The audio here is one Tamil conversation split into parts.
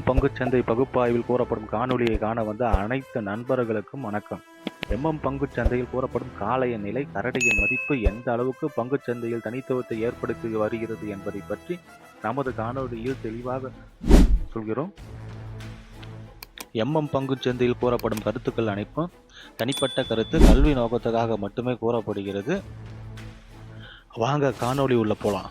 பங்குச்சந்தை பகுப்பாய்வில் கூறப்படும் காணொளியை காண வந்த அனைத்து நண்பர்களுக்கும் வணக்கம். பங்குச்சந்தையில் கூறப்படும் காளைய நிலை, கரடியின் மதிப்பு எந்த அளவுக்கு பங்குச்சந்தையில் தனித்துவத்தை ஏற்படுத்தி வருகிறது என்பதை பற்றி நமது காணொளியில் தெளிவாக சொல்கிறோம். பங்குச்சந்தையில் கூறப்படும் கருத்துக்கள் அனைத்தும் தனிப்பட்ட கருத்து, கல்வி நோக்கத்துக்காக மட்டுமே கூறப்படுகிறது. வாங்க காணொளி உள்ள போலாம்.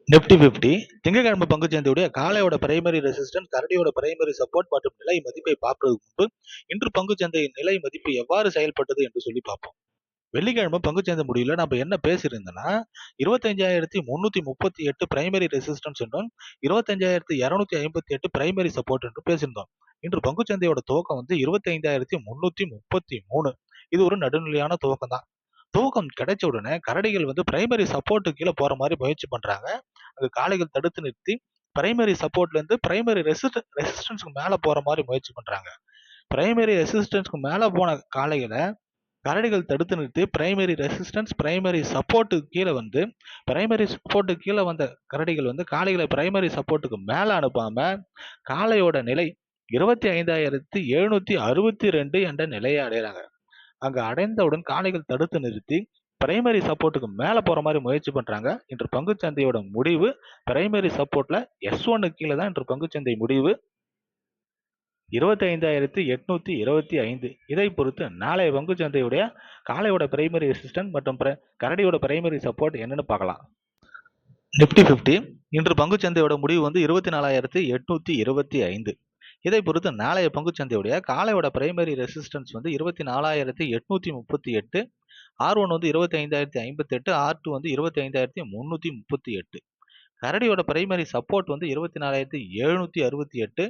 நிப்டி 50 திங்கட்கிழமை பங்குச்சந்தையுடைய காலையோட பிரைமரி ரெசிஸ்டன்ஸ், கரடியோட பிரைமரி சப்போர்ட் மற்றும் நிலை மதிப்பை பார்ப்பதற்கு முன்பு இன்று பங்குச்சந்தையின் நிலை மதிப்பு எவ்வாறு செயல்பட்டது என்று சொல்லி பார்ப்போம். வெள்ளிக்கிழமை பங்குச்சந்தை முடியல நம்ம என்ன பேசியிருந்தோம்னா 25,338 பிரைமரி ரெசிஸ்டன்ஸ் என்றும் 25,258 பிரைமரி சப்போர்ட் என்றும் பேசியிருந்தோம். இன்று பங்குச்சந்தையோட துவக்கம் 25,333. இது ஒரு நடுநிலையான துவக்கம் தான். துவக்கம் கிடைச்ச உடனே கரடிகள் பிரைமரி சப்போர்ட்டு கீழே போற மாதிரி முயற்சி பண்றாங்க. அங்க காளைகள் தடுத்து நிறுத்தி பிரைமரி சப்போர்ட்ல இருந்து பிரைமரி ரெசிஸ்டன்ஸ்க்கு மேல போற மாதிரி முயற்சி பண்றாங்க. பிரைமரி ரெசிஸ்டன்ஸ்க்கு மேல போன காளைகளை கரடிகள் தடுத்து நிறுத்தி பிரைமரி ரெசிஸ்டன்ஸ், பிரைமரி சப்போர்ட்டு கீழே பிரைமரி சப்போர்ட்டு கீழே வந்த கரடிகள் காளைகளை பிரைமரி சப்போர்ட்டுக்கு மேல அனுப்பாம காளையோட நிலை 25,762 என்ற நிலையை அடைகிறாங்க. அங்க அடைந்தவுடன் காளைகள் தடுத்து நிறுத்தி பிரைமரி சப்போர்ட்டுக்கு மேல போற மாதிரி முயற்சி பண்றாங்க. இன்று பங்குச்சந்தையோட முடிவு பிரைமரி சப்போர்ட்ல S1 கீழே தான் இன்று பங்குச்சந்தை முடிவு 25,825. இதை பொறுத்து நாளைய பங்குச்சந்தையுடைய காளையோட பிரைமரி ரெசிஸ்டன்ஸ் மற்றும் கரடியோட பிரைமரி சப்போர்ட் என்னன்னு பார்க்கலாம். நிப்டி 50 இன்று பங்குச்சந்தையோட முடிவு 24,825. இதை பொறுத்து நாளைய பங்குச்சந்தையுடைய காளையோட பிரைமரி ரெசிஸ்டன்ஸ் 24,838, R1 25,058, R2 25,338. கரடியோட பிரைமரி சப்போர்ட் 24,768,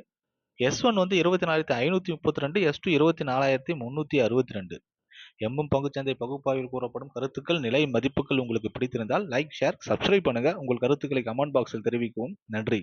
S1 24,532, S2 24,362. பங்குச்சந்தை பகுப்பாய்வில் கூறப்படும் கருத்துக்கள், நிலை மதிப்புகள் உங்களுக்கு பிடித்திருந்தால் லைக், ஷேர், சப்ஸ்கிரைப் பண்ணுங்க. உங்கள் கருத்துக்களை கமெண்ட் பாக்ஸில் தெரிவிக்கவும். நன்றி.